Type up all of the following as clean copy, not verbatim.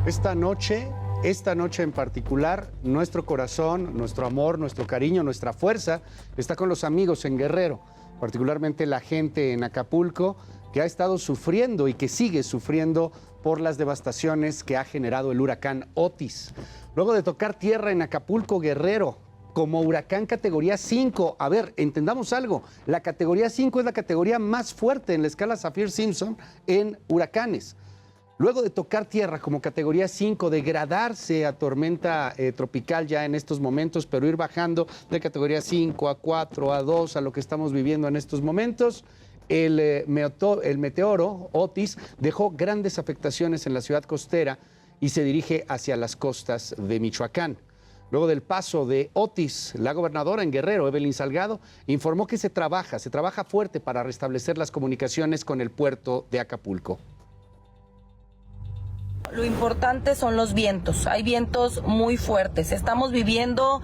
Esta noche en particular, nuestro corazón, nuestro amor, nuestro cariño, nuestra fuerza está con los amigos en Guerrero, particularmente la gente en Acapulco, que ha estado sufriendo y que sigue sufriendo por las devastaciones que ha generado el huracán Otis. Luego de tocar tierra en Acapulco, Guerrero, como huracán categoría 5. A ver, entendamos algo, la categoría 5 es la categoría más fuerte en la escala Saffir-Simpson en huracanes. Luego de tocar tierra como categoría 5, degradarse a tormenta tropical ya en estos momentos, pero ir bajando de categoría 5 a 4, a 2, a lo que estamos viviendo en estos momentos, el meteoro Otis dejó grandes afectaciones en la ciudad costera y se dirige hacia las costas de Michoacán. Luego del paso de Otis, la gobernadora en Guerrero, Evelyn Salgado, informó que se trabaja fuerte para restablecer las comunicaciones con el puerto de Acapulco. Lo importante son los vientos, hay vientos muy fuertes, estamos viviendo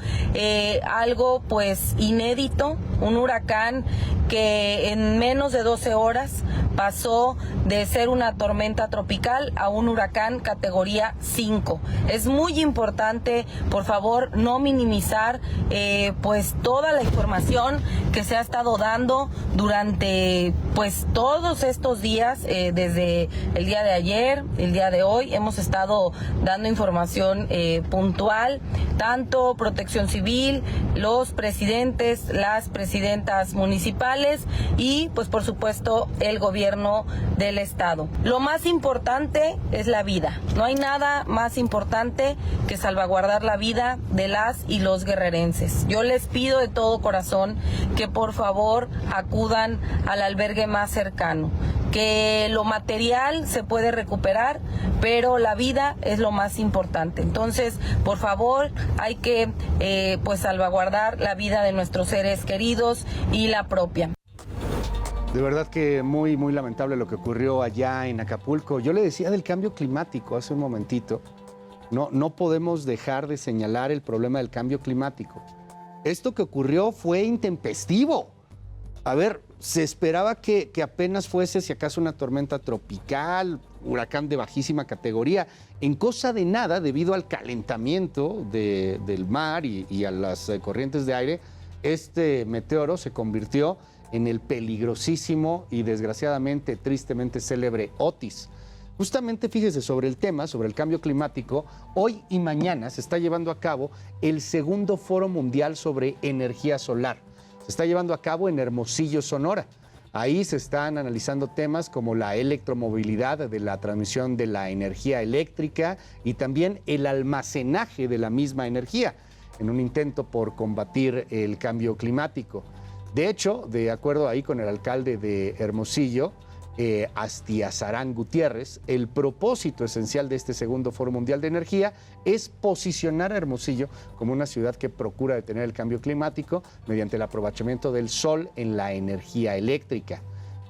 algo pues inédito, un huracán que en menos de 12 horas pasó de ser una tormenta tropical a un huracán categoría 5. Es muy importante, por favor, no minimizar pues toda la información que se ha estado dando durante pues todos estos días, desde el día de ayer, el día de hoy. Hemos estado dando información puntual, tanto Protección Civil, los presidentes, las presidentas municipales y pues por supuesto el gobierno del estado. Lo más importante es la vida. No hay nada más importante que salvaguardar la vida de las y los guerrerenses. Yo les pido de todo corazón que por favor acudan al albergue más cercano, que lo material se puede recuperar, pero la vida es lo más importante. Entonces, por favor, hay que pues salvaguardar la vida de nuestros seres queridos y la propia. De verdad que muy lamentable lo que ocurrió allá en Acapulco. Yo le decía del cambio climático hace un momentito. No podemos dejar de señalar el problema del cambio climático. Esto que ocurrió fue intempestivo. A ver, se esperaba que apenas fuese, si acaso, una tormenta tropical, huracán de bajísima categoría. En cosa de nada, debido al calentamiento del mar y a las corrientes de aire, este meteoro se convirtió en el peligrosísimo y desgraciadamente, tristemente célebre Otis. Justamente, fíjese, sobre el tema, sobre el cambio climático, hoy y mañana se está llevando a cabo el segundo Foro Mundial sobre Energía Solar. Se está llevando a cabo en Hermosillo, Sonora. Ahí se están analizando temas como la electromovilidad de la transmisión de la energía eléctrica y también el almacenaje de la misma energía, en un intento por combatir el cambio climático. De hecho, de acuerdo ahí con el alcalde de Hermosillo, Astiazarán Gutiérrez, el propósito esencial de este segundo Foro Mundial de Energía es posicionar a Hermosillo como una ciudad que procura detener el cambio climático mediante el aprovechamiento del sol en la energía eléctrica.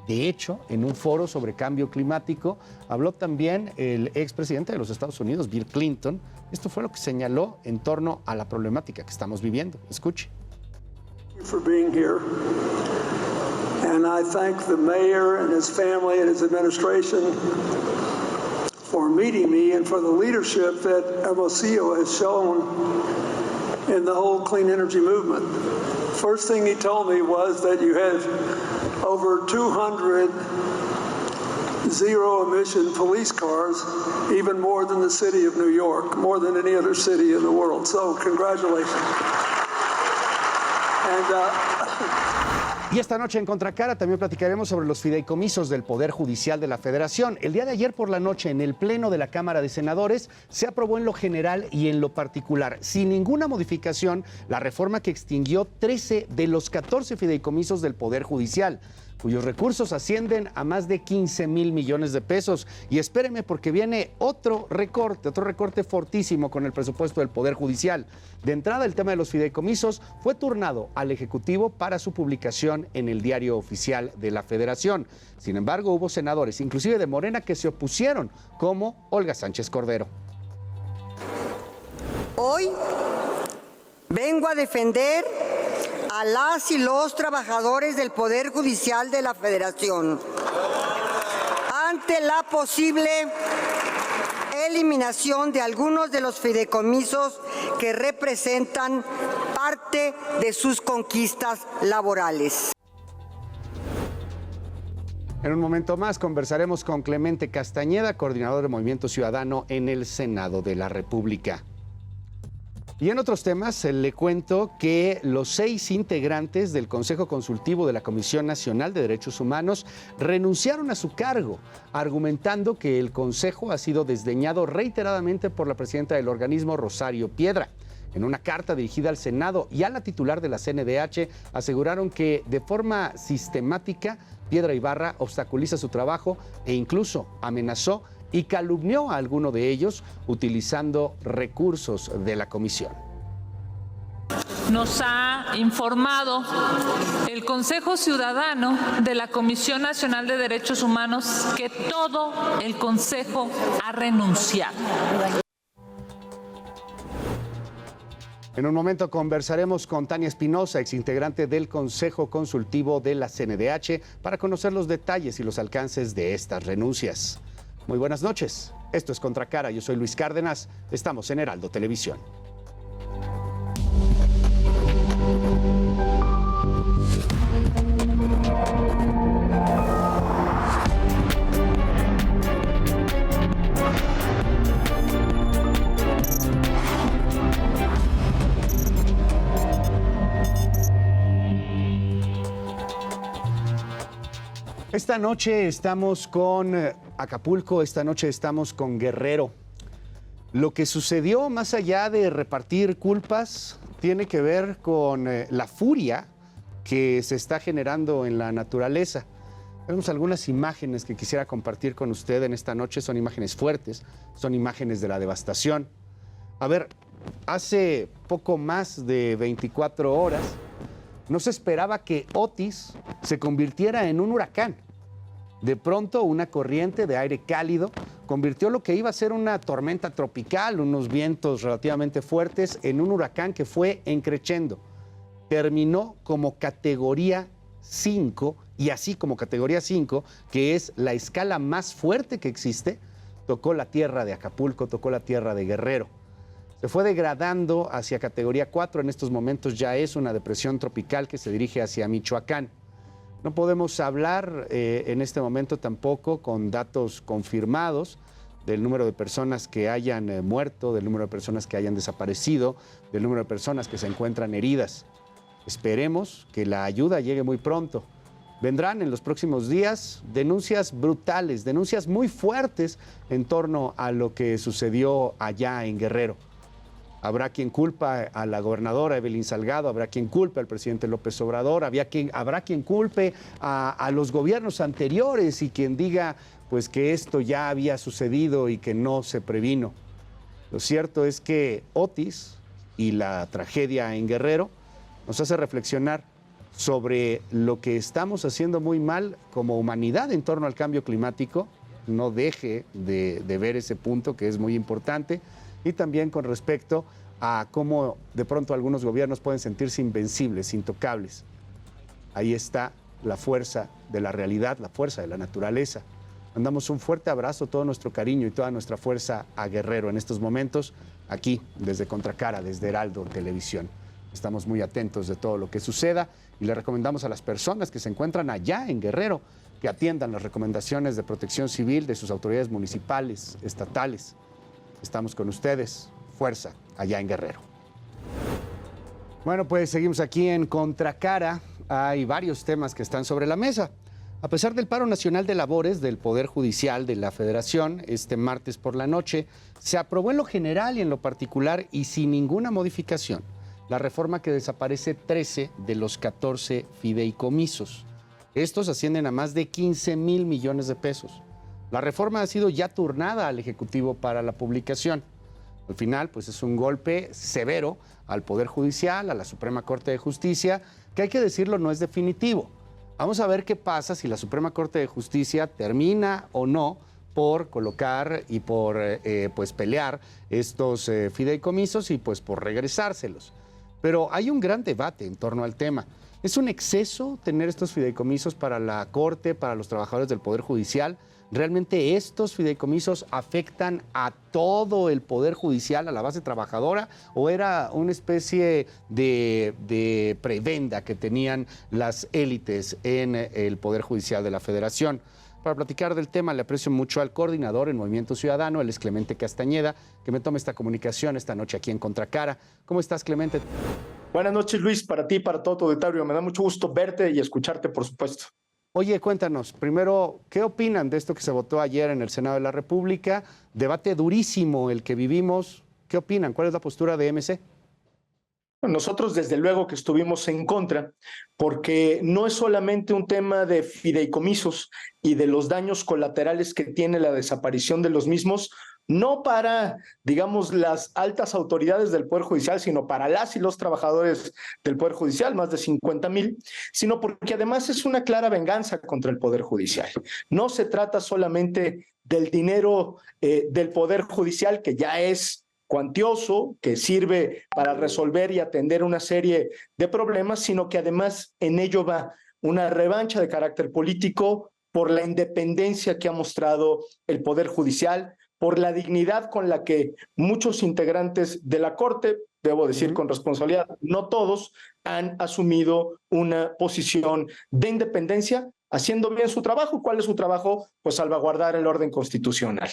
De hecho, en un foro sobre cambio climático habló también el expresidente de los Estados Unidos, Bill Clinton. Esto fue lo que señaló en torno a la problemática que estamos viviendo. Escuche. For being here. And I thank the mayor and his family and his administration for meeting me and for the leadership that Hermosillo has shown in the whole clean energy movement. First thing he told me was that you had over 200 zero-emission police cars, even more than the city of New York, more than any other city in the world. So congratulations. Y esta noche en Contracara también platicaremos sobre los fideicomisos del Poder Judicial de la Federación. El día de ayer por la noche, en el Pleno de la Cámara de Senadores, se aprobó en lo general y en lo particular, sin ninguna modificación, la reforma que extinguió 13 de los 14 fideicomisos del Poder Judicial, cuyos recursos ascienden a más de 15,000 millones de pesos. Y espéreme, porque viene otro recorte fortísimo con el presupuesto del Poder Judicial. De entrada, el tema de los fideicomisos fue turnado al Ejecutivo para su publicación en el Diario Oficial de la Federación. Sin embargo, hubo senadores, inclusive de Morena, que se opusieron, como Olga Sánchez Cordero. Hoy vengo a defender a las y los trabajadores del Poder Judicial de la Federación ante la posible eliminación de algunos de los fideicomisos que representan parte de sus conquistas laborales. En un momento más conversaremos con Clemente Castañeda, coordinador de Movimiento Ciudadano en el Senado de la República. Y en otros temas, le cuento que los 6 integrantes del Consejo Consultivo de la Comisión Nacional de Derechos Humanos renunciaron a su cargo, argumentando que el Consejo ha sido desdeñado reiteradamente por la presidenta del organismo, Rosario Piedra. En una carta dirigida al Senado y a la titular de la CNDH, aseguraron que de forma sistemática Piedra Ibarra obstaculiza su trabajo e incluso amenazó y calumnió a alguno de ellos utilizando recursos de la comisión. Nos ha informado el Consejo Ciudadano de la Comisión Nacional de Derechos Humanos que todo el Consejo ha renunciado. En un momento conversaremos con Tania Espinosa, exintegrante del Consejo Consultivo de la CNDH, para conocer los detalles y los alcances de estas renuncias. Muy buenas noches. Esto es Contracara. Yo soy Luis Cárdenas. Estamos en Heraldo Televisión. Esta noche estamos con Acapulco, esta noche estamos con Guerrero. Lo que sucedió, más allá de repartir culpas, tiene que ver con la furia que se está generando en la naturaleza. Vemos algunas imágenes que quisiera compartir con usted en esta noche. Son imágenes fuertes, son imágenes de la devastación. A ver, hace poco más de 24 horas, no se esperaba que Otis se convirtiera en un huracán. De pronto, una corriente de aire cálido convirtió lo que iba a ser una tormenta tropical, unos vientos relativamente fuertes, en un huracán que fue encrechendo. Terminó como categoría 5, y así como categoría 5, que es la escala más fuerte que existe, tocó la tierra de Acapulco, tocó la tierra de Guerrero. Se fue degradando hacia categoría 4, en estos momentos ya es una depresión tropical que se dirige hacia Michoacán. No podemos hablar en este momento tampoco con datos confirmados del número de personas que hayan muerto, del número de personas que hayan desaparecido, del número de personas que se encuentran heridas. Esperemos que la ayuda llegue muy pronto. Vendrán en los próximos días denuncias brutales, denuncias muy fuertes en torno a lo que sucedió allá en Guerrero. Habrá quien culpa a la gobernadora Evelyn Salgado, habrá quien culpe al presidente López Obrador, habrá quien culpe a los gobiernos anteriores y quien diga pues que esto ya había sucedido y que no se previno. Lo cierto es que Otis y la tragedia en Guerrero nos hace reflexionar sobre lo que estamos haciendo muy mal como humanidad en torno al cambio climático. No deje de ver ese punto que es muy importante. Y también con respecto a cómo de pronto algunos gobiernos pueden sentirse invencibles, intocables. Ahí está la fuerza de la realidad, la fuerza de la naturaleza. Mandamos un fuerte abrazo, todo nuestro cariño y toda nuestra fuerza a Guerrero en estos momentos, aquí desde Contracara, desde Heraldo Televisión. Estamos muy atentos de todo lo que suceda y le recomendamos a las personas que se encuentran allá en Guerrero que atiendan las recomendaciones de protección civil de sus autoridades municipales, estatales. Estamos con ustedes, fuerza, allá en Guerrero. Bueno, pues seguimos aquí en Contracara. Hay varios temas que están sobre la mesa. A pesar del paro nacional de labores del Poder Judicial de la Federación, este martes por la noche, se aprobó en lo general y en lo particular y sin ninguna modificación la reforma que desaparece 13 de los 14 fideicomisos. Estos ascienden a más de 15,000 millones de pesos. La reforma ha sido ya turnada al Ejecutivo para la publicación. Al final, pues es un golpe severo al Poder Judicial, a la Suprema Corte de Justicia, que hay que decirlo, no es definitivo. Vamos a ver qué pasa si la Suprema Corte de Justicia termina o no por colocar y por pues pelear estos fideicomisos y pues por regresárselos. Pero hay un gran debate en torno al tema. ¿Es un exceso tener estos fideicomisos para la Corte, para los trabajadores del Poder Judicial? ¿realmente estos fideicomisos afectan a todo el Poder Judicial, a la base trabajadora, o era una especie de prebenda que tenían las élites en el Poder Judicial de la Federación? Para platicar del tema, le aprecio mucho al coordinador en Movimiento Ciudadano, él es Clemente Castañeda, que me tome esta comunicación esta noche aquí en Contracara. ¿Cómo estás, Clemente? Buenas noches, Luis, para ti y para todo tu auditorio. Me da mucho gusto verte y escucharte, por supuesto. Oye, cuéntanos, primero, ¿qué opinan de esto que se votó ayer en el Senado de la República? Debate durísimo el que vivimos. ¿Qué opinan? ¿Cuál es la postura de MC? Nosotros desde luego que estuvimos en contra, porque no es solamente un tema de fideicomisos y de los daños colaterales que tiene la desaparición de los mismos, no para, digamos, las altas autoridades del Poder Judicial, sino para las y los trabajadores del Poder Judicial, más de 50,000, sino porque además es una clara venganza contra el Poder Judicial. No se trata solamente del dinero del Poder Judicial, que ya es cuantioso, que sirve para resolver y atender una serie de problemas, sino que además en ello va una revancha de carácter político por la independencia que ha mostrado el Poder Judicial, por la dignidad con la que muchos integrantes de la Corte, debo decir con responsabilidad, no todos, han asumido una posición de independencia, haciendo bien su trabajo. ¿Cuál es su trabajo? Pues salvaguardar el orden constitucional.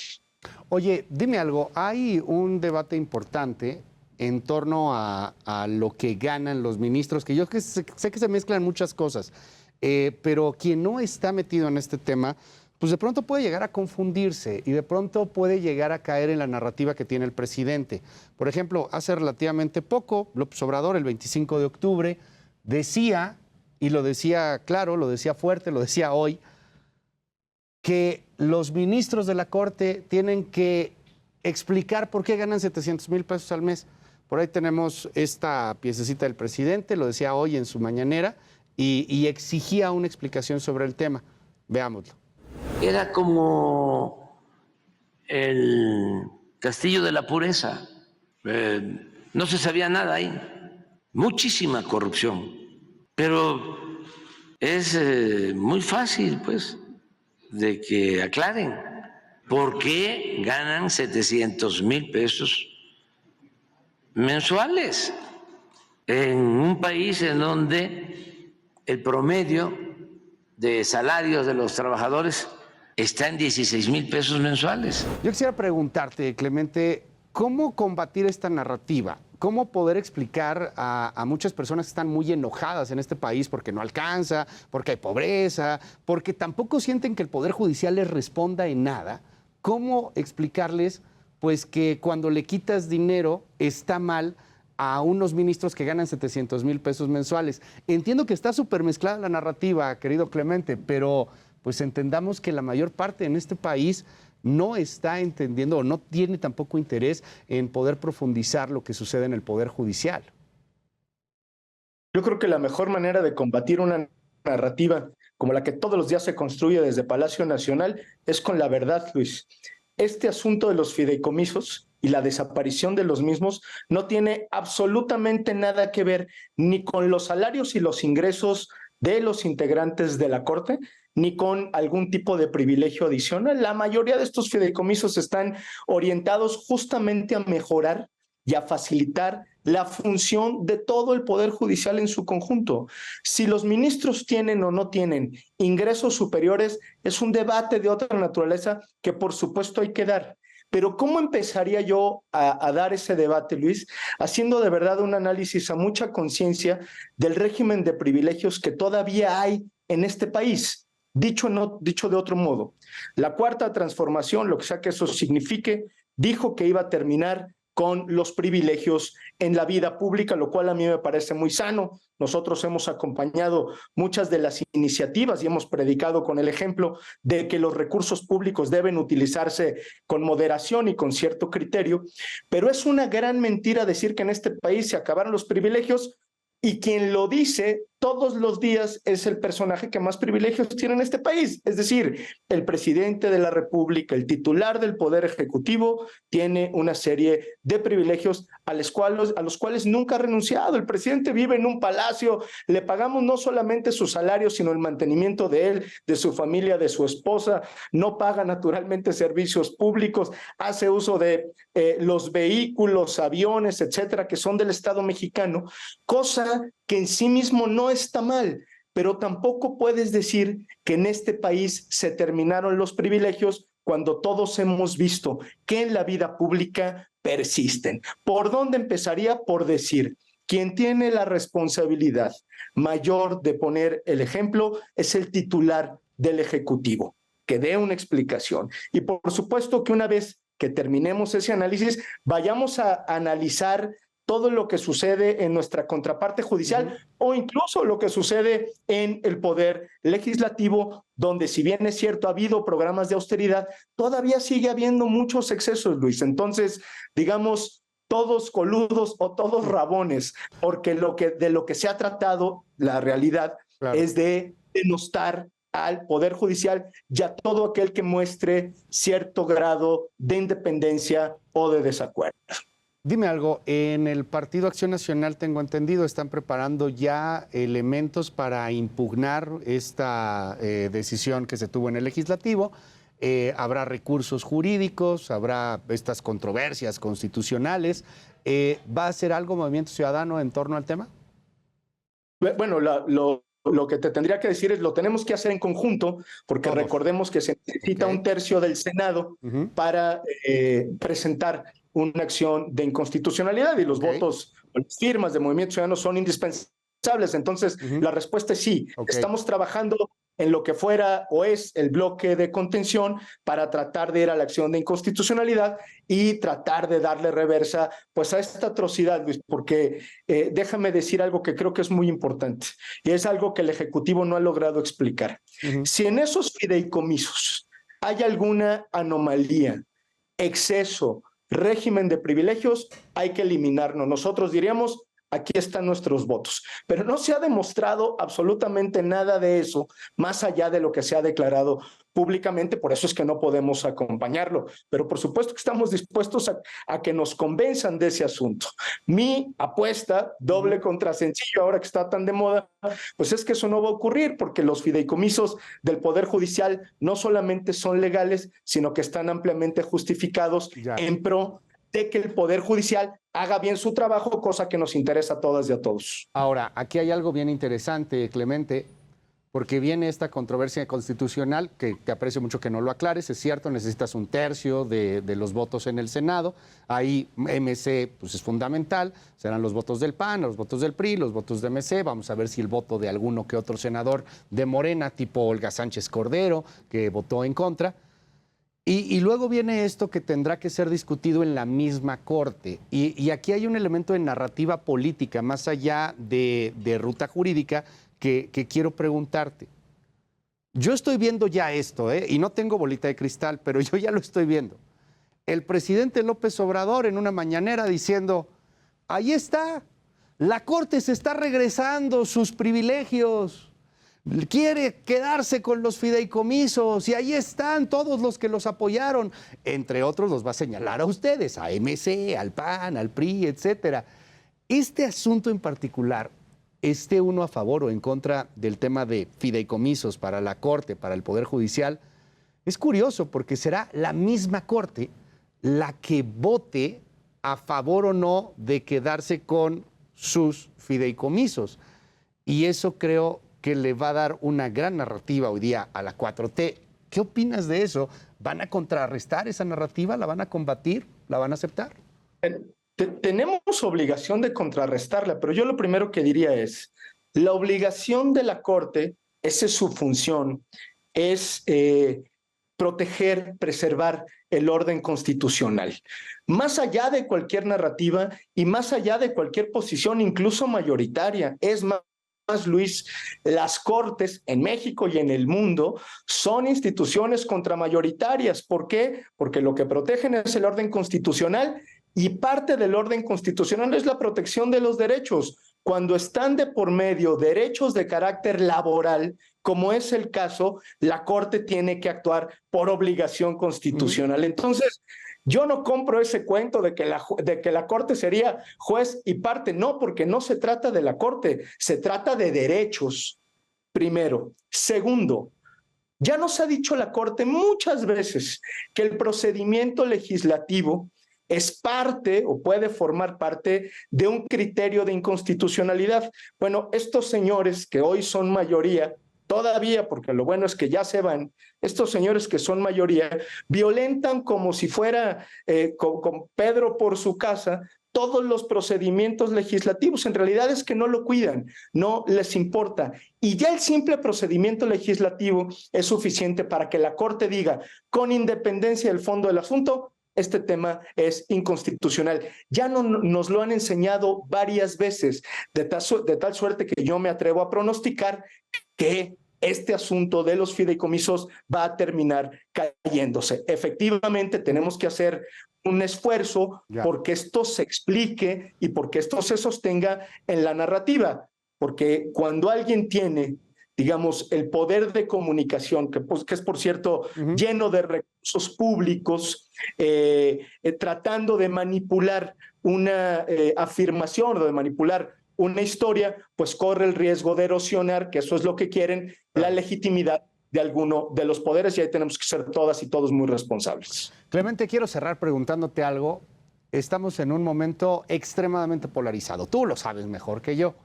Oye, dime algo, hay un debate importante en torno a lo que ganan los ministros, que yo sé que se mezclan muchas cosas, pero quien no está metido en este tema, pues de pronto puede llegar a confundirse y de pronto puede llegar a caer en la narrativa que tiene el presidente. Por ejemplo, hace relativamente poco, López Obrador, el 25 de octubre, decía, y lo decía claro, lo decía fuerte, lo decía hoy, que los ministros de la Corte tienen que explicar por qué ganan 700,000 pesos al mes. Por ahí tenemos esta piececita del presidente, lo decía hoy en su mañanera, y exigía una explicación sobre el tema. Veámoslo. Era como el castillo de la pureza. No se sabía nada ahí. Muchísima corrupción. Pero es muy fácil, pues, de que aclaren por qué ganan 700,000 pesos mensuales en un país en donde el promedio de salarios de los trabajadores está en 16,000 pesos mensuales. Yo quisiera preguntarte, Clemente, ¿cómo combatir esta narrativa? ¿Cómo poder explicar a muchas personas que están muy enojadas en este país porque no alcanza, porque hay pobreza, porque tampoco sienten que el Poder Judicial les responda en nada? ¿Cómo explicarles pues que cuando le quitas dinero está mal a unos ministros que ganan 700,000 pesos mensuales? Entiendo que está súper mezclada la narrativa, querido Clemente, pero pues entendamos que la mayor parte en este país no está entendiendo o no tiene tampoco interés en poder profundizar lo que sucede en el Poder Judicial. Yo creo que la mejor manera de combatir una narrativa como la que todos los días se construye desde Palacio Nacional es con la verdad, Luis. Este asunto de los fideicomisos y la desaparición de los mismos no tiene absolutamente nada que ver ni con los salarios y los ingresos de los integrantes de la Corte, ni con algún tipo de privilegio adicional. La mayoría de estos fideicomisos están orientados justamente a mejorar y a facilitar la función de todo el Poder Judicial en su conjunto. Si los ministros tienen o no tienen ingresos superiores, es un debate de otra naturaleza que por supuesto hay que dar. Pero ¿cómo empezaría yo a dar ese debate, Luis? Haciendo de verdad un análisis a mucha conciencia del régimen de privilegios que todavía hay en este país. Dicho de otro modo, la Cuarta Transformación, lo que sea que eso signifique, dijo que iba a terminar con los privilegios en la vida pública, lo cual a mí me parece muy sano. Nosotros hemos acompañado muchas de las iniciativas y hemos predicado con el ejemplo de que los recursos públicos deben utilizarse con moderación y con cierto criterio, pero es una gran mentira decir que en este país se acabaron los privilegios, y quien lo dice todos los días es el personaje que más privilegios tiene en este país. Es decir, el presidente de la República, el titular del Poder Ejecutivo, tiene una serie de privilegios a los cuales nunca ha renunciado. El presidente vive en un palacio, le pagamos no solamente su salario, sino el mantenimiento de él, de su familia, de su esposa, no paga naturalmente servicios públicos, hace uso de los vehículos, aviones, etcétera, que son del Estado mexicano, cosa que en sí mismo no está mal, pero tampoco puedes decir que en este país se terminaron los privilegios cuando todos hemos visto que en la vida pública persisten. ¿Por dónde empezaría? Por decir, quien tiene la responsabilidad mayor de poner el ejemplo es el titular del Ejecutivo, que dé una explicación. Y por supuesto que una vez que terminemos ese análisis, vayamos a analizar todo lo que sucede en nuestra contraparte judicial o incluso lo que sucede en el Poder Legislativo, donde si bien es cierto ha habido programas de austeridad, todavía sigue habiendo muchos excesos, Luis. Entonces, digamos, todos coludos o todos rabones, porque de lo que se ha tratado, la realidad, es de denostar al Poder Judicial y a todo aquel que muestre cierto grado de independencia o de desacuerdo. Dime algo, en el Partido Acción Nacional, tengo entendido, están preparando ya elementos para impugnar esta decisión que se tuvo en el Legislativo. Habrá recursos jurídicos, habrá estas controversias constitucionales. ¿Va a hacer algo Movimiento Ciudadano en torno al tema? Bueno, lo que te tendría que decir es lo tenemos que hacer en conjunto, porque recordemos que se necesita un tercio del Senado para presentar una acción de inconstitucionalidad y los votos, las firmas de Movimiento Ciudadano son indispensables. Entonces, la respuesta es sí. Estamos trabajando en lo que fuera o es el bloque de contención para tratar de ir a la acción de inconstitucionalidad y tratar de darle reversa pues a esta atrocidad, Luis, porque déjame decir algo que creo que es muy importante y es algo que el Ejecutivo no ha logrado explicar. Si en esos fideicomisos hay alguna anomalía, exceso, régimen de privilegios, hay que eliminarlo. Nosotros diríamos, aquí están nuestros votos. Pero no se ha demostrado absolutamente nada de eso, más allá de lo que se ha declarado públicamente, por eso es que no podemos acompañarlo. Pero por supuesto que estamos dispuestos a que nos convenzan de ese asunto. Mi apuesta, doble contra sencillo, ahora que está tan de moda, pues es que eso no va a ocurrir, porque los fideicomisos del Poder Judicial no solamente son legales, sino que están ampliamente justificados en pro de que el Poder Judicial haga bien su trabajo, cosa que nos interesa a todas y a todos. Ahora, aquí hay algo bien interesante, Clemente, porque viene esta controversia constitucional, que te aprecio mucho que no lo aclares. Es cierto, necesitas un tercio de los votos en el Senado. Ahí MC pues, es fundamental. Serán los votos del PAN, los votos del PRI, los votos de MC. Vamos a ver si el voto de alguno que otro senador de Morena, tipo Olga Sánchez Cordero, que votó en contra. Y luego viene esto que tendrá que ser discutido en la misma Corte. Y aquí hay un elemento de narrativa política, más allá de ruta jurídica, que quiero preguntarte. Yo estoy viendo ya esto, y no tengo bolita de cristal, pero yo ya lo estoy viendo. El presidente López Obrador en una mañanera diciendo, ahí está, la Corte se está regresando sus privilegios. Quiere quedarse con los fideicomisos y ahí están todos los que los apoyaron. Entre otros los va a señalar a ustedes, a MC, al PAN, al PRI, etcétera. Este asunto en particular, esté uno a favor o en contra del tema de fideicomisos para la Corte, para el Poder Judicial, es curioso porque será la misma Corte la que vote a favor o no de quedarse con sus fideicomisos. Y eso creo que le va a dar una gran narrativa hoy día a la 4T. ¿Qué opinas de eso? ¿Van a contrarrestar esa narrativa? ¿La van a combatir? ¿La van a aceptar? Tenemos obligación de contrarrestarla, pero yo lo primero que diría es, la obligación de la Corte, esa es su función, es proteger, preservar el orden constitucional. Más allá de cualquier narrativa y más allá de cualquier posición, incluso mayoritaria, es más, Luis, las Cortes en México y en el mundo son instituciones contramayoritarias. ¿Por qué? Porque lo que protegen es el orden constitucional y parte del orden constitucional es la protección de los derechos. cuando están de por medio derechos de carácter laboral, como es el caso, la Corte tiene que actuar por obligación constitucional. Entonces, yo no compro ese cuento de que la Corte sería juez y parte. No, porque no se trata de la Corte, se trata de derechos, primero. Segundo, ya nos ha dicho la Corte muchas veces que el procedimiento legislativo es parte o puede formar parte de un criterio de inconstitucionalidad. Bueno, estos señores que hoy son mayoría, todavía, porque lo bueno es que ya se van, estos señores que son mayoría, violentan como si fuera con Pedro por su casa todos los procedimientos legislativos. En realidad es que no lo cuidan, no les importa. Y ya el simple procedimiento legislativo es suficiente para que la Corte diga, con independencia del fondo del asunto, este tema es inconstitucional. Ya nos lo han enseñado varias veces, de tal suerte que yo me atrevo a pronosticar que este asunto de los fideicomisos va a terminar cayéndose. Efectivamente, tenemos que hacer un esfuerzo porque esto se explique y porque esto se sostenga en la narrativa, porque cuando alguien tiene, digamos, el poder de comunicación, que es, por cierto, lleno de recursos públicos, tratando de manipular una afirmación o de manipular una historia, pues corre el riesgo de erosionar, que eso es lo que quieren, la legitimidad de alguno de los poderes, y ahí tenemos que ser todas y todos muy responsables. Clemente, quiero cerrar preguntándote algo. Estamos en un momento extremadamente polarizado. Tú lo sabes mejor que yo.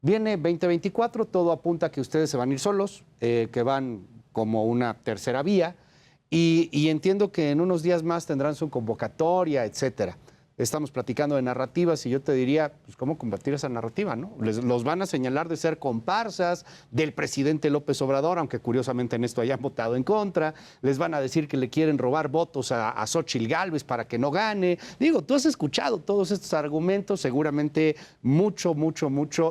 Viene 2024, todo apunta a que ustedes se van a ir solos, que van como una tercera vía, y entiendo que en unos días más tendrán su convocatoria, etcétera. Estamos platicando de narrativas y yo te diría, pues, ¿cómo combatir esa narrativa, no? Los van a señalar de ser comparsas del presidente López Obrador, aunque curiosamente en esto hayan votado en contra. Les van a decir que le quieren robar votos a Xóchitl Gálvez para que no gane. Digo, tú has escuchado todos estos argumentos, seguramente mucho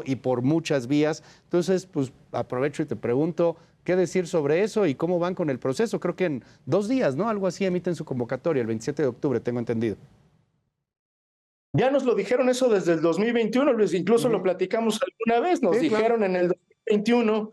y por muchas vías. Entonces, pues aprovecho y te pregunto, ¿qué decir sobre eso y cómo van con el proceso? Creo que en 2 días, ¿no? Algo así emiten su convocatoria, el 27 de octubre, tengo entendido. Ya nos lo dijeron eso desde el 2021, Luis, incluso lo platicamos alguna vez, nos dijeron en el 2021,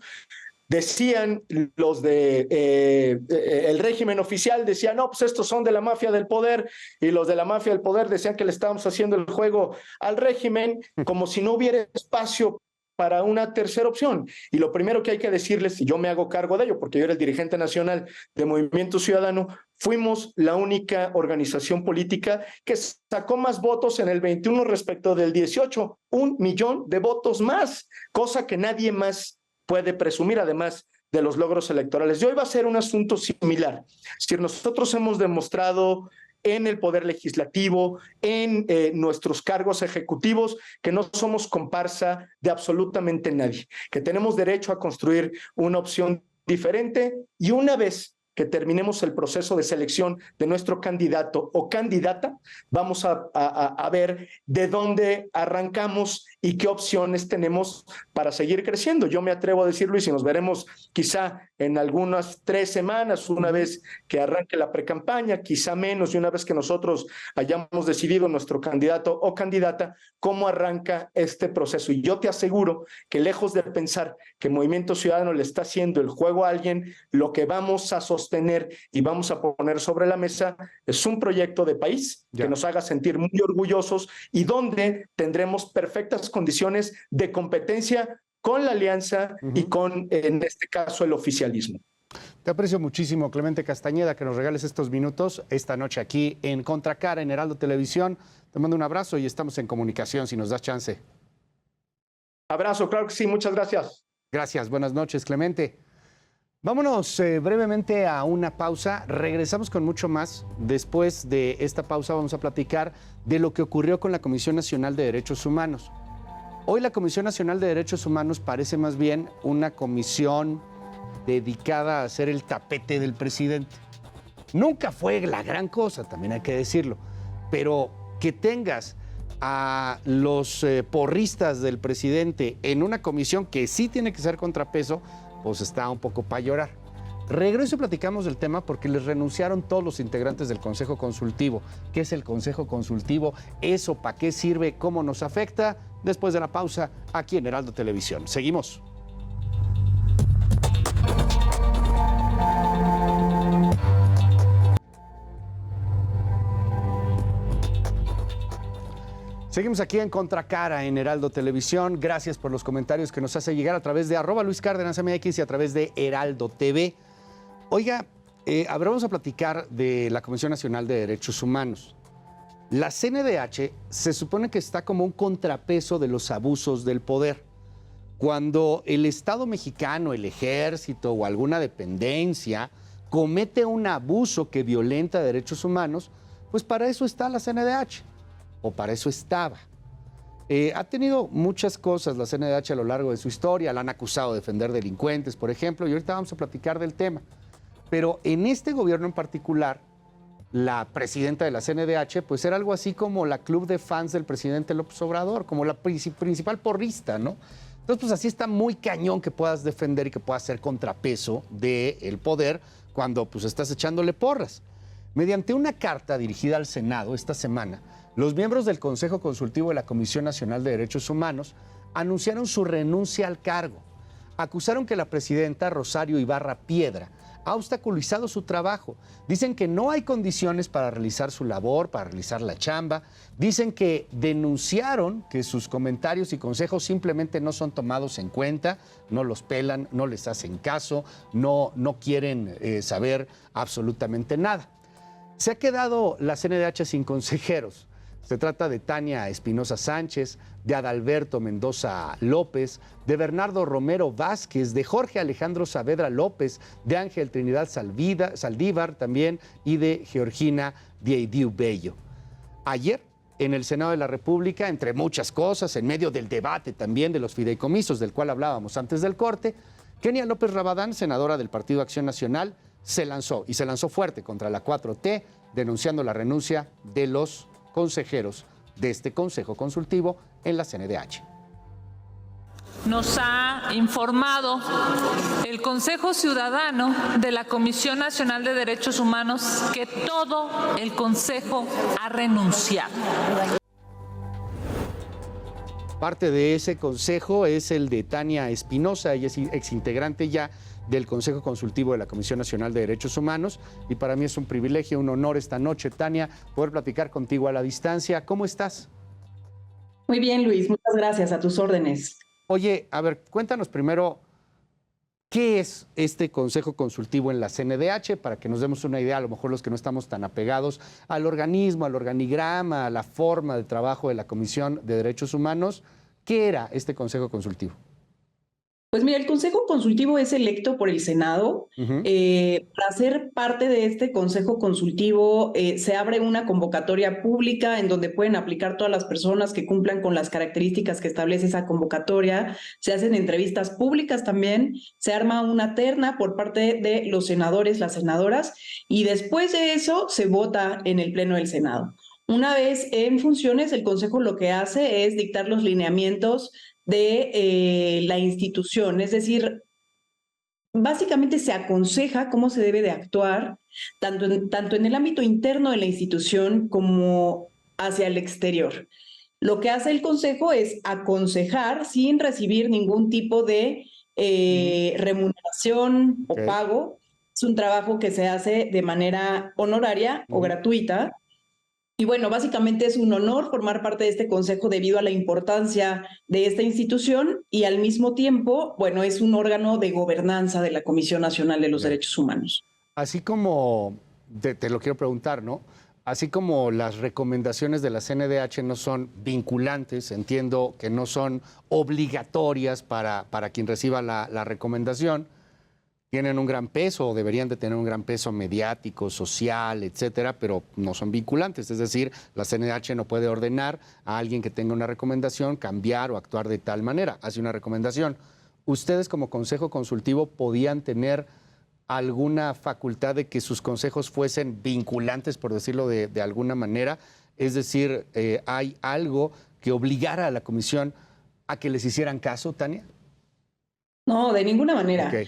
decían los de el régimen oficial, decían, no, pues estos son de la mafia del poder, y los de la mafia del poder decían que le estábamos haciendo el juego al régimen, como si no hubiera espacio para una tercera opción. Y lo primero que hay que decirles, y yo me hago cargo de ello, porque yo era el dirigente nacional de Movimiento Ciudadano, fuimos la única organización política que sacó más votos en el 21 respecto del 18, 1 millón de votos más, cosa que nadie más puede presumir, además de los logros electorales. Y hoy va a ser un asunto similar. Es decir, nosotros hemos demostrado en el Poder Legislativo, en nuestros cargos ejecutivos, que no somos comparsa de absolutamente nadie, que tenemos derecho a construir una opción diferente, y una vez que terminemos el proceso de selección de nuestro candidato o candidata, vamos a ver de dónde arrancamos y qué opciones tenemos para seguir creciendo. Yo me atrevo a decir, Luis, y nos veremos quizá en algunas 3 semanas, una vez que arranque la precampaña, quizá menos, y una vez que nosotros hayamos decidido nuestro candidato o candidata, cómo arranca este proceso. Y yo te aseguro que, lejos de pensar que Movimiento Ciudadano le está haciendo el juego a alguien, lo que vamos a sostener y vamos a poner sobre la mesa es un proyecto de país que nos haga sentir muy orgullosos y donde tendremos perfectas condiciones de competencia con la alianza y con, en este caso, el oficialismo. Te aprecio muchísimo, Clemente Castañeda, que nos regales estos minutos esta noche aquí en Contracara, en Heraldo Televisión. Te mando un abrazo y estamos en comunicación si nos das chance. Abrazo, claro que sí, muchas gracias. Gracias, buenas noches, Clemente. Vámonos brevemente a una pausa, regresamos con mucho más. Después de esta pausa vamos a platicar de lo que ocurrió con la Comisión Nacional de Derechos Humanos. Hoy la Comisión Nacional de Derechos Humanos parece más bien una comisión dedicada a hacer el tapete del presidente. Nunca fue la gran cosa, también hay que decirlo, pero que tengas a los porristas del presidente en una comisión que sí tiene que ser contrapeso, pues está un poco para llorar. Regreso y platicamos del tema porque les renunciaron todos los integrantes del Consejo Consultivo. ¿Qué es el Consejo Consultivo? ¿Eso para qué sirve? ¿Cómo nos afecta? Después de la pausa, aquí en Heraldo Televisión. Seguimos. Seguimos aquí en Contracara en Heraldo Televisión. Gracias por los comentarios que nos hace llegar a través de @LuisCárdenasMX y a través de Heraldo TV. Oiga, ahora vamos a platicar de la Comisión Nacional de Derechos Humanos. La CNDH se supone que está como un contrapeso de los abusos del poder. Cuando el Estado mexicano, el Ejército o alguna dependencia comete un abuso que violenta derechos humanos, pues para eso está la CNDH. O para eso estaba. Ha tenido muchas cosas la CNDH a lo largo de su historia, la han acusado de defender delincuentes, por ejemplo, y ahorita vamos a platicar del tema. Pero en este gobierno en particular, la presidenta de la CNDH, pues era algo así como la club de fans del presidente López Obrador, como la principal porrista, ¿no? Entonces, pues así está muy cañón que puedas defender y que puedas ser contrapeso del poder cuando pues estás echándole porras. Mediante una carta dirigida al Senado esta semana, los miembros del Consejo Consultivo de la Comisión Nacional de Derechos Humanos anunciaron su renuncia al cargo. Acusaron que la presidenta Rosario Ibarra Piedra ha obstaculizado su trabajo. Dicen que no hay condiciones para realizar su labor, para realizar la chamba. Dicen que denunciaron que sus comentarios y consejos simplemente no son tomados en cuenta, no los pelan, no les hacen caso, no quieren saber absolutamente nada. Se ha quedado la CNDH sin consejeros. Se trata de Tania Espinosa Sánchez, de Adalberto Mendoza López, de Bernardo Romero Vázquez, de Jorge Alejandro Saavedra López, de Ángel Trinidad Saldívar también y de Georgina Dieidiu Bello. Ayer, en el Senado de la República, entre muchas cosas, en medio del debate también de los fideicomisos del cual hablábamos antes del corte, Kenia López Rabadán, senadora del Partido Acción Nacional, se lanzó fuerte contra la 4T, denunciando la renuncia de los consejeros de este Consejo Consultivo en la CNDH. Nos ha informado el Consejo Ciudadano de la Comisión Nacional de Derechos Humanos que todo el Consejo ha renunciado. Parte de ese consejo es el de Tania Espinosa, ella es exintegrante ya del Consejo Consultivo de la Comisión Nacional de Derechos Humanos y para mí es un privilegio, un honor esta noche, Tania, poder platicar contigo a la distancia. ¿Cómo estás? Muy bien, Luis, muchas gracias, a tus órdenes. Oye, a ver, cuéntanos primero, ¿qué es este Consejo Consultivo en la CNDH? Para que nos demos una idea, a lo mejor los que no estamos tan apegados al organismo, al organigrama, a la forma de trabajo de la Comisión de Derechos Humanos, ¿qué era este Consejo Consultivo? Pues mira, el Consejo Consultivo es electo por el Senado. Para ser parte de este Consejo Consultivo se abre una convocatoria pública en donde pueden aplicar todas las personas que cumplan con las características que establece esa convocatoria. Se hacen entrevistas públicas también, se arma una terna por parte de los senadores, las senadoras, y después de eso se vota en el Pleno del Senado. Una vez en funciones, el Consejo lo que hace es dictar los lineamientos de la institución, es decir, básicamente se aconseja cómo se debe de actuar, tanto en el ámbito interno de la institución como hacia el exterior. Lo que hace el Consejo es aconsejar sin recibir ningún tipo de remuneración o pago. Es un trabajo que se hace de manera honoraria o gratuita. Y bueno, básicamente es un honor formar parte de este consejo debido a la importancia de esta institución y al mismo tiempo, bueno, es un órgano de gobernanza de la Comisión Nacional de los Derechos Humanos. Así como, te lo quiero preguntar, ¿no? Así como las recomendaciones de la CNDH no son vinculantes, entiendo que no son obligatorias para quien reciba la recomendación, tienen un gran peso o deberían de tener un gran peso mediático, social, etcétera, pero no son vinculantes. Es decir, la CNDH no puede ordenar a alguien que tenga una recomendación cambiar o actuar de tal manera. Hace una recomendación. ¿Ustedes como Consejo Consultivo podían tener alguna facultad de que sus consejos fuesen vinculantes, por decirlo de alguna manera? Es decir, ¿hay algo que obligara a la Comisión a que les hicieran caso, Tania? No, de ninguna manera. Ok.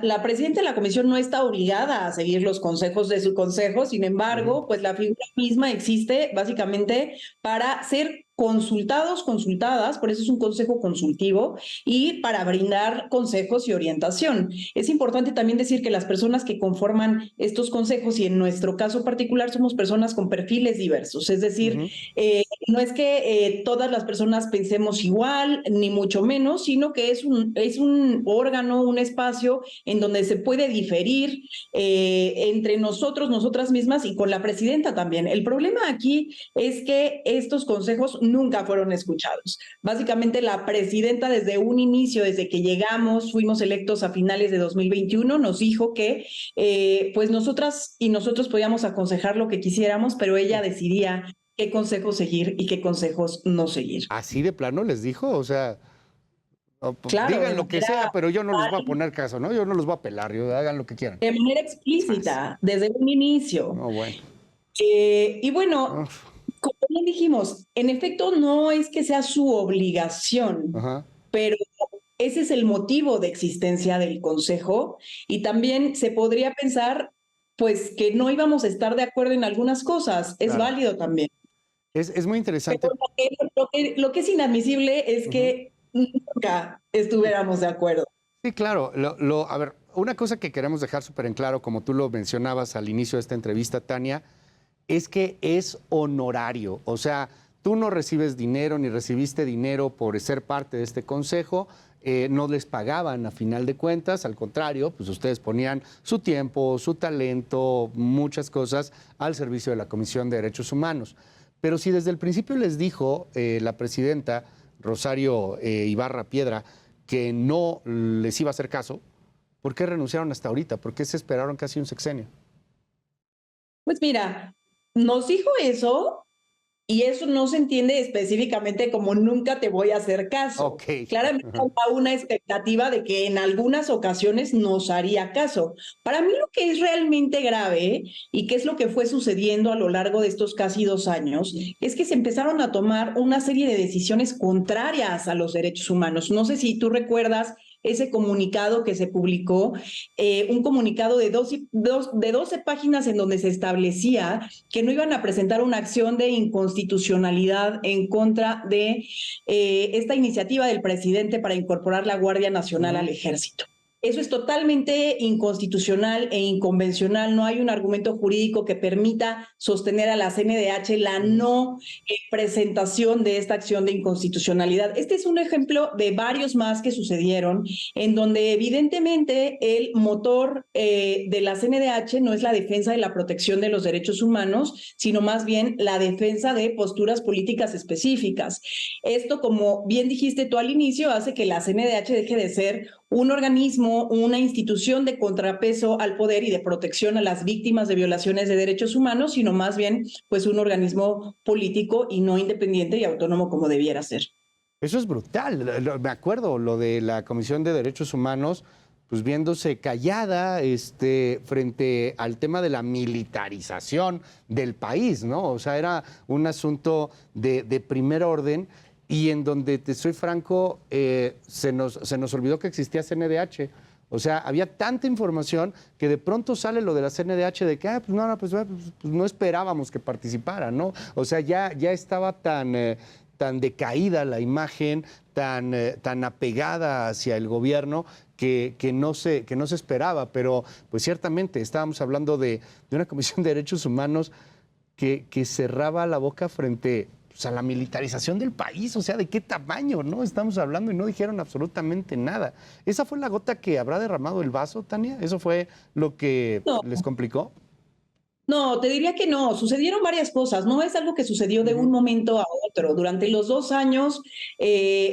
La presidenta de la comisión no está obligada a seguir los consejos de su consejo, sin embargo, pues la figura misma existe básicamente para ser consultadas, por eso es un consejo consultivo, y para brindar consejos y orientación. Es importante también decir que las personas que conforman estos consejos, y en nuestro caso particular somos personas con perfiles diversos, es decir, no es que todas las personas pensemos igual, ni mucho menos, sino que es un órgano, un espacio en donde se puede diferir entre nosotros, nosotras mismas y con la presidenta también. El problema aquí es que estos consejos nunca fueron escuchados. Básicamente la presidenta desde un inicio, desde que llegamos, fuimos electos a finales de 2021, nos dijo que pues nosotras y nosotros podíamos aconsejar lo que quisiéramos, pero ella decidía qué consejos seguir y qué consejos no seguir. ¿Así de plano les dijo? O sea, Claro, digan lo que sea, pero yo no les voy a poner caso, ¿no? Yo no los voy a pelar, hagan lo que quieran. de manera explícita, desde un inicio. No, bueno. Y bueno, Uf. como bien dijimos, en efecto no es que sea su obligación, Ajá. pero ese es el motivo de existencia del Consejo, y también se podría pensar pues que no íbamos a estar de acuerdo en algunas cosas, es Claro. válido también. Es muy interesante. Pero lo que es inadmisible es que nunca estuviéramos de acuerdo. Sí, claro. A ver, una cosa que queremos dejar súper en claro, como tú lo mencionabas al inicio de esta entrevista, Tania, es que es honorario. O sea, tú no recibes dinero ni recibiste dinero por ser parte de este consejo. No les pagaban a final de cuentas, al contrario, pues ustedes ponían su tiempo, su talento, muchas cosas al servicio de la Comisión de Derechos Humanos. Pero si desde el principio les dijo la presidenta Rosario Ibarra Piedra que no les iba a hacer caso, ¿por qué renunciaron hasta ahorita? ¿Por qué se esperaron casi un sexenio? Pues mira, nos dijo eso y eso no se entiende específicamente como nunca te voy a hacer caso. Ok. Claramente había una expectativa de que en algunas ocasiones nos haría caso. Para mí lo que es realmente grave y que es lo que fue sucediendo a lo largo de estos casi 2 años es que se empezaron a tomar una serie de decisiones contrarias a los derechos humanos. No sé si tú recuerdas ese comunicado que se publicó, un comunicado de 12 páginas en donde se establecía que no iban a presentar una acción de inconstitucionalidad en contra de esta iniciativa del presidente para incorporar la Guardia Nacional al Ejército. Eso es totalmente inconstitucional e inconvencional. No hay un argumento jurídico que permita sostener a la CNDH la no presentación de esta acción de inconstitucionalidad. Este es un ejemplo de varios más que sucedieron, en donde evidentemente el motor de la CNDH no es la defensa de la protección de los derechos humanos, sino más bien la defensa de posturas políticas específicas. Esto, como bien dijiste tú al inicio, hace que la CNDH deje de ser un organismo, una institución de contrapeso al poder y de protección a las víctimas de violaciones de derechos humanos, sino más bien pues un organismo político y no independiente y autónomo como debiera ser. Eso es brutal. Me acuerdo lo de la Comisión de Derechos Humanos, pues viéndose callada frente al tema de la militarización del país, ¿no? O sea, era un asunto de primer orden. Y en donde, te soy franco, se nos olvidó que existía CNDH. O sea, había tanta información que de pronto sale lo de la CNDH de que, pues no esperábamos que participara, ¿no? O sea, ya estaba tan decaída la imagen, tan apegada hacia el gobierno que no se esperaba. Pero, pues ciertamente, estábamos hablando de una Comisión de Derechos Humanos que cerraba la boca frente a la militarización del país. O sea, ¿de qué tamaño, no? Estamos hablando y no dijeron absolutamente nada. ¿Esa fue la gota que habrá derramado el vaso, Tania? ¿Eso fue lo que les complicó? No, te diría que no. Sucedieron varias cosas. No es algo que sucedió de un momento a otro. Durante los 2 años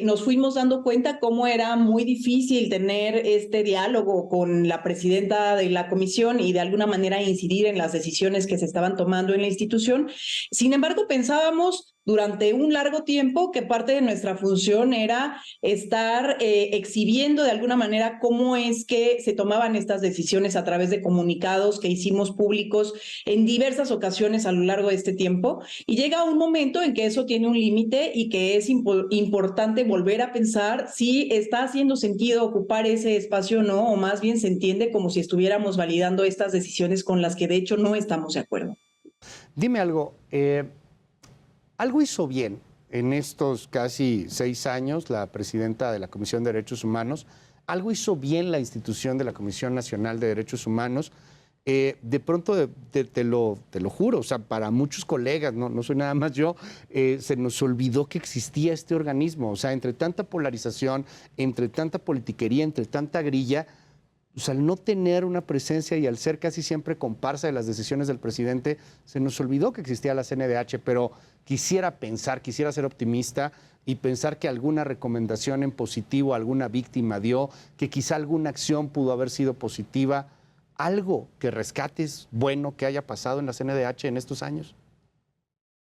nos fuimos dando cuenta cómo era muy difícil tener este diálogo con la presidenta de la comisión y de alguna manera incidir en las decisiones que se estaban tomando en la institución. Sin embargo, pensábamos durante un largo tiempo que parte de nuestra función era estar exhibiendo de alguna manera cómo es que se tomaban estas decisiones a través de comunicados que hicimos públicos en diversas ocasiones a lo largo de este tiempo, y llega un momento en que eso tiene un límite y que es importante volver a pensar si está haciendo sentido ocupar ese espacio o no, o más bien se entiende como si estuviéramos validando estas decisiones con las que de hecho no estamos de acuerdo. Dime algo, algo hizo bien en estos casi 6 años la presidenta de la Comisión de Derechos Humanos, algo hizo bien la institución de la Comisión Nacional de Derechos Humanos. De pronto, te lo juro, o sea, para muchos colegas, no soy nada más yo, se nos olvidó que existía este organismo. O sea, entre tanta polarización, entre tanta politiquería, entre tanta grilla, o sea, al no tener una presencia y al ser casi siempre comparsa de las decisiones del presidente, se nos olvidó que existía la CNDH, pero quisiera ser optimista y pensar que alguna recomendación en positivo alguna víctima dio, que quizá alguna acción pudo haber sido positiva, algo que rescates bueno que haya pasado en la CNDH en estos años.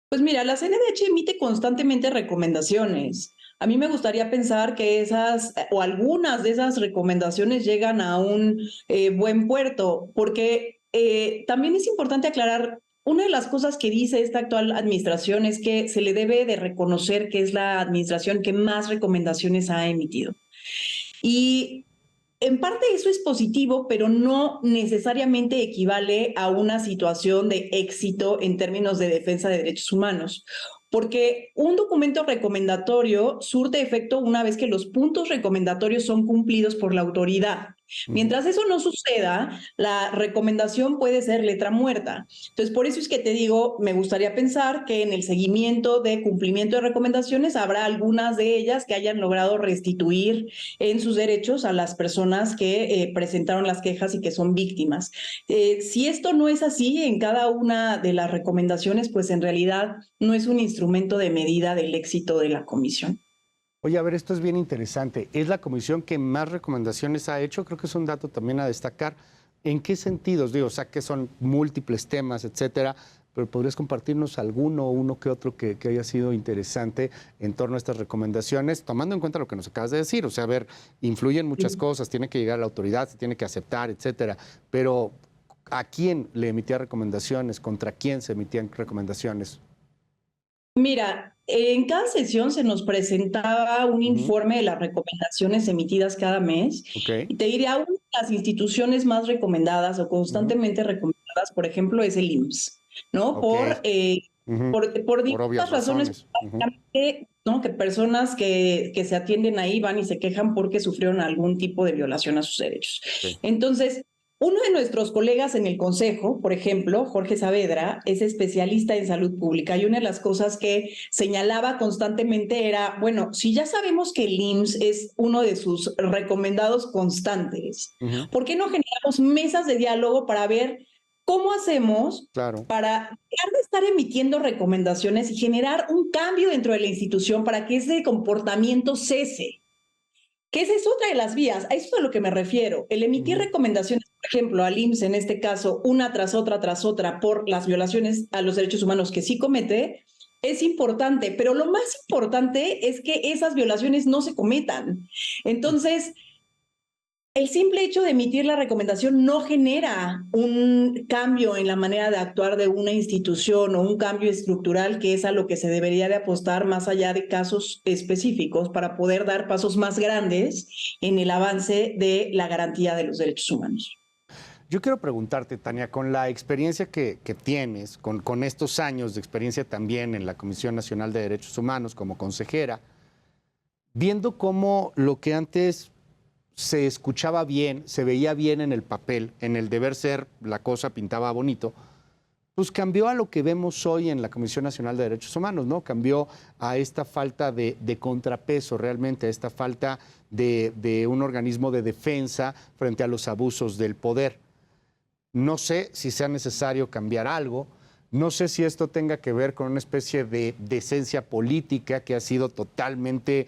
Pues mira, la CNDH emite constantemente recomendaciones. A mí me gustaría pensar que esas o algunas de esas recomendaciones llegan a un buen puerto, porque también es importante aclarar, una de las cosas que dice esta actual administración es que se le debe de reconocer que es la administración que más recomendaciones ha emitido. Y en parte eso es positivo, pero no necesariamente equivale a una situación de éxito en términos de defensa de derechos humanos, porque un documento recomendatorio surte efecto una vez que los puntos recomendatorios son cumplidos por la autoridad. Mientras eso no suceda, la recomendación puede ser letra muerta. Entonces, por eso es que te digo, me gustaría pensar que en el seguimiento de cumplimiento de recomendaciones habrá algunas de ellas que hayan logrado restituir en sus derechos a las personas que presentaron las quejas y que son víctimas. Si esto no es así en cada una de las recomendaciones, pues en realidad no es un instrumento de medida del éxito de la comisión. Oye, a ver, esto es bien interesante. ¿Es la comisión que más recomendaciones ha hecho? Creo que es un dato también a destacar. ¿En qué sentidos? Digo, o sea, que son múltiples temas, etcétera, pero ¿podrías compartirnos uno que otro que haya sido interesante en torno a estas recomendaciones, tomando en cuenta lo que nos acabas de decir? O sea, a ver, influyen muchas cosas, tiene que llegar a la autoridad, se tiene que aceptar, etcétera, pero ¿a quién le emitía recomendaciones? ¿Contra quién se emitían recomendaciones? Mira, en cada sesión se nos presentaba un informe de las recomendaciones emitidas cada mes. Okay. Y te diría, una de las instituciones más recomendadas o constantemente recomendadas, por ejemplo, es el IMSS, ¿no? Okay. Por distintas razones, ¿no? Que personas que se atienden ahí van y se quejan porque sufrieron algún tipo de violación a sus derechos. Okay. Entonces, uno de nuestros colegas en el Consejo, por ejemplo, Jorge Saavedra, es especialista en salud pública y una de las cosas que señalaba constantemente era, bueno, si ya sabemos que el IMSS es uno de sus recomendados constantes, ¿por qué no generamos mesas de diálogo para ver cómo hacemos para dejar de estar emitiendo recomendaciones y generar un cambio dentro de la institución para que ese comportamiento cese? Que esa es otra de las vías, a eso es a lo que me refiero. El emitir recomendaciones, por ejemplo, al IMSS en este caso, una tras otra, por las violaciones a los derechos humanos que sí comete, es importante, pero lo más importante es que esas violaciones no se cometan. Entonces, el simple hecho de emitir la recomendación no genera un cambio en la manera de actuar de una institución o un cambio estructural, que es a lo que se debería de apostar más allá de casos específicos para poder dar pasos más grandes en el avance de la garantía de los derechos humanos. Yo quiero preguntarte, Tania, con la experiencia que tienes, con estos años de experiencia también en la Comisión Nacional de Derechos Humanos como consejera, viendo cómo lo que antes se escuchaba bien, se veía bien en el papel, en el deber ser, la cosa pintaba bonito, pues cambió a lo que vemos hoy en la Comisión Nacional de Derechos Humanos, ¿no? Cambió a esta falta de contrapeso realmente, a esta falta de un organismo de defensa frente a los abusos del poder. No sé si sea necesario cambiar algo. No sé si esto tenga que ver con una especie de decencia política que ha sido totalmente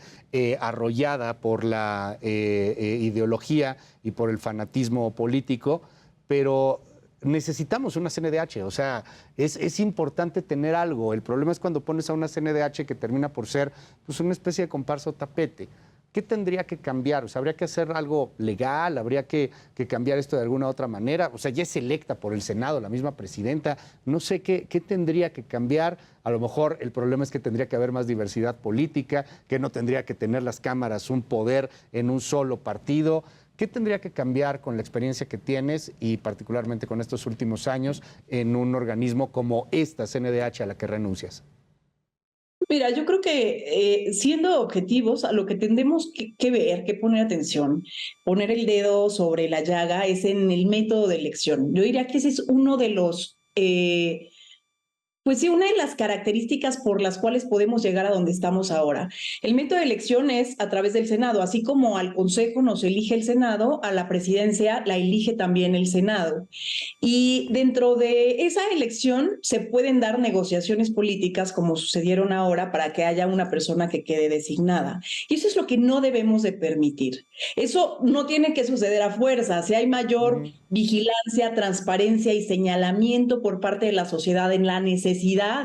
arrollada por la ideología y por el fanatismo político, pero necesitamos una CNDH, o sea, es importante tener algo. El problema es cuando pones a una CNDH que termina por ser pues, una especie de comparsa o tapete. ¿Qué tendría que cambiar? O sea, ¿habría que hacer algo legal? ¿Habría que cambiar esto de alguna otra manera? O sea, ya es electa por el Senado la misma presidenta. No sé qué tendría que cambiar. A lo mejor el problema es que tendría que haber más diversidad política, que no tendría que tener las cámaras un poder en un solo partido. ¿Qué tendría que cambiar con la experiencia que tienes y particularmente con estos últimos años en un organismo como esta CNDH a la que renuncias? Mira, yo creo que siendo objetivos, a lo que tendemos que ver, que poner atención, poner el dedo sobre la llaga es en el método de elección. Yo diría que ese es uno de los, pues sí, una de las características por las cuales podemos llegar a donde estamos ahora. El método de elección es a través del Senado, así como al Consejo nos elige el Senado, a la presidencia la elige también el Senado. Y dentro de esa elección se pueden dar negociaciones políticas como sucedieron ahora para que haya una persona que quede designada. Y eso es lo que no debemos de permitir. Eso no tiene que suceder a fuerza. Si hay mayor vigilancia, transparencia y señalamiento por parte de la sociedad en la necesidad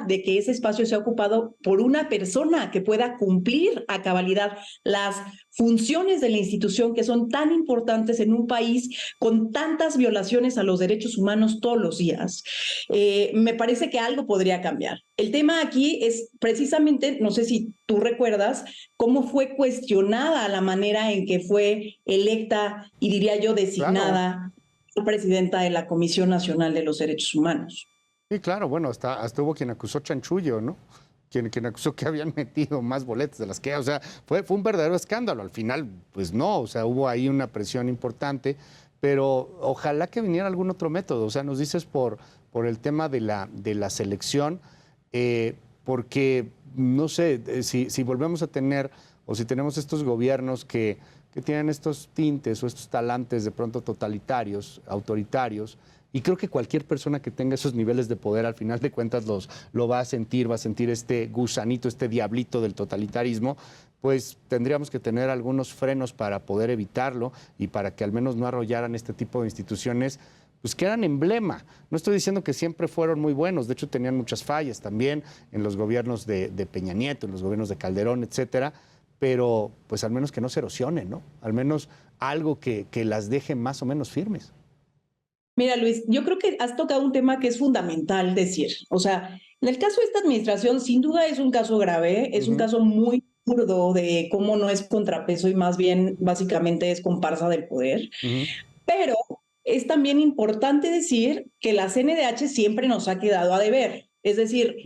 de que ese espacio sea ocupado por una persona que pueda cumplir a cabalidad las funciones de la institución que son tan importantes en un país con tantas violaciones a los derechos humanos todos los días, me parece que algo podría cambiar. El tema aquí es precisamente, no sé si tú recuerdas, cómo fue cuestionada la manera en que fue electa y diría yo designada presidenta de la Comisión Nacional de los Derechos Humanos. Sí, claro, bueno, hasta hubo quien acusó chanchullo, ¿no? Quien acusó que habían metido más boletas de las que, o sea, fue un verdadero escándalo. Al final, pues no, o sea, hubo ahí una presión importante, pero ojalá que viniera algún otro método. O sea, nos dices por el tema de la selección, porque, no sé, si volvemos a tener, o si tenemos estos gobiernos que tienen estos tintes o estos talantes de pronto totalitarios, autoritarios, y creo que cualquier persona que tenga esos niveles de poder, al final de cuentas lo va a sentir este gusanito, este diablito del totalitarismo, pues tendríamos que tener algunos frenos para poder evitarlo y para que al menos no arrollaran este tipo de instituciones, pues que eran emblema. No estoy diciendo que siempre fueron muy buenos, de hecho tenían muchas fallas también en los gobiernos de Peña Nieto, en los gobiernos de Calderón, etcétera, pero pues al menos que no se erosionen, ¿no? Al menos algo que las deje más o menos firmes. Mira, Luis, yo creo que has tocado un tema que es fundamental decir. O sea, en el caso de esta administración, sin duda es un caso grave, es un caso muy burdo de cómo no es contrapeso y más bien básicamente es comparsa del poder. Pero es también importante decir que la CNDH siempre nos ha quedado a deber. Es decir,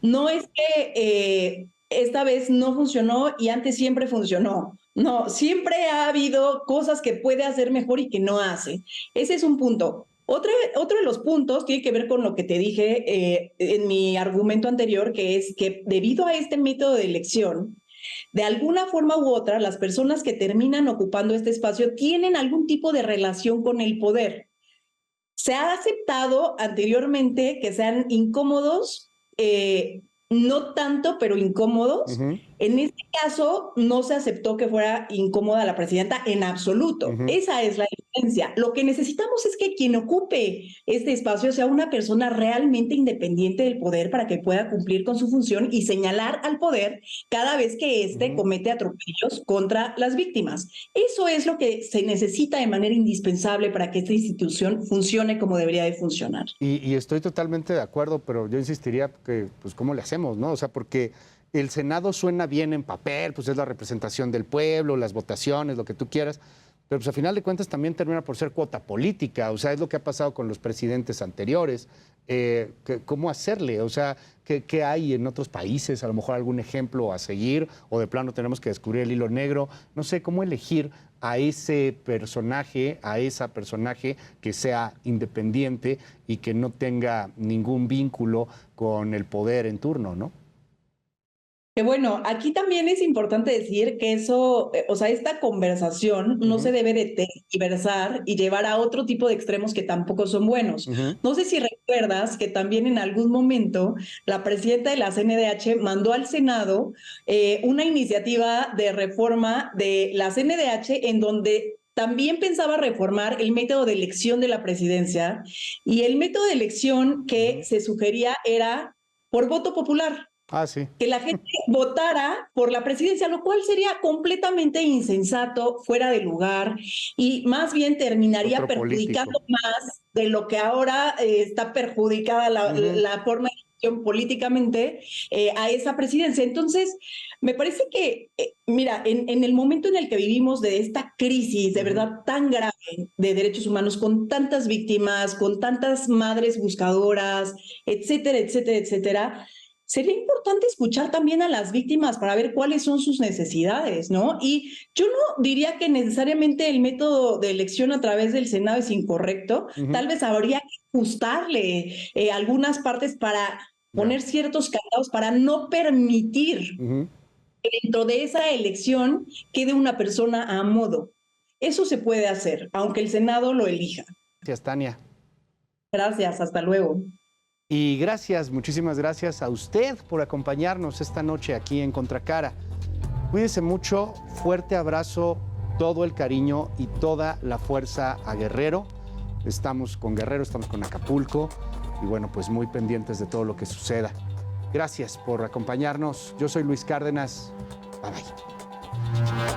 no es que esta vez no funcionó y antes siempre funcionó. No, siempre ha habido cosas que puede hacer mejor y que no hace. Ese es un punto. Otro de los puntos tiene que ver con lo que te dije en mi argumento anterior, que es que debido a este método de elección, de alguna forma u otra, las personas que terminan ocupando este espacio tienen algún tipo de relación con el poder. Se ha aceptado anteriormente que sean incómodos, no tanto, pero incómodos. En este caso, no se aceptó que fuera incómoda la presidenta en absoluto. Esa es la diferencia. Lo que necesitamos es que quien ocupe este espacio sea una persona realmente independiente del poder para que pueda cumplir con su función y señalar al poder cada vez que éste comete atropellos contra las víctimas. Eso es lo que se necesita de manera indispensable para que esta institución funcione como debería de funcionar. Y estoy totalmente de acuerdo, pero yo insistiría que, pues, ¿cómo le hacemos, no? O sea, porque el Senado suena bien en papel, pues es la representación del pueblo, las votaciones, lo que tú quieras, pero pues a final de cuentas también termina por ser cuota política, o sea, es lo que ha pasado con los presidentes anteriores. ¿Cómo hacerle? O sea, ¿qué hay en otros países? A lo mejor algún ejemplo a seguir, o de plano tenemos que descubrir el hilo negro. No sé, ¿cómo elegir a ese personaje, a esa personaje que sea independiente y que no tenga ningún vínculo con el poder en turno, ¿no? Que bueno, aquí también es importante decir que eso, o sea, esta conversación no se debe de tergiversar y llevar a otro tipo de extremos que tampoco son buenos. No sé si recuerdas que también en algún momento la presidenta de la CNDH mandó al Senado una iniciativa de reforma de la CNDH en donde también pensaba reformar el método de elección de la presidencia, y el método de elección que se sugería era por voto popular. Ah, sí. Que la gente votara por la presidencia, lo cual sería completamente insensato, fuera de lugar, y más bien terminaría Otro perjudicando político. más de lo que ahora está perjudicada la forma de elección políticamente a esa presidencia. Entonces, me parece que, mira, en el momento en el que vivimos de esta crisis de verdad tan grave de derechos humanos, con tantas víctimas, con tantas madres buscadoras, etcétera, etcétera, etcétera, sería importante escuchar también a las víctimas para ver cuáles son sus necesidades, ¿no? Y yo no diría que necesariamente el método de elección a través del Senado es incorrecto. Tal vez habría que ajustarle algunas partes para poner ciertos candados para no permitir que dentro de esa elección quede una persona a modo. Eso se puede hacer, aunque el Senado lo elija. Gracias, Tania. Gracias, hasta luego. Y gracias, muchísimas gracias a usted por acompañarnos esta noche aquí en Contracara. Cuídese mucho, fuerte abrazo, todo el cariño y toda la fuerza a Guerrero. Estamos con Guerrero, estamos con Acapulco y bueno, pues muy pendientes de todo lo que suceda. Gracias por acompañarnos. Yo soy Luis Cárdenas. Bye bye.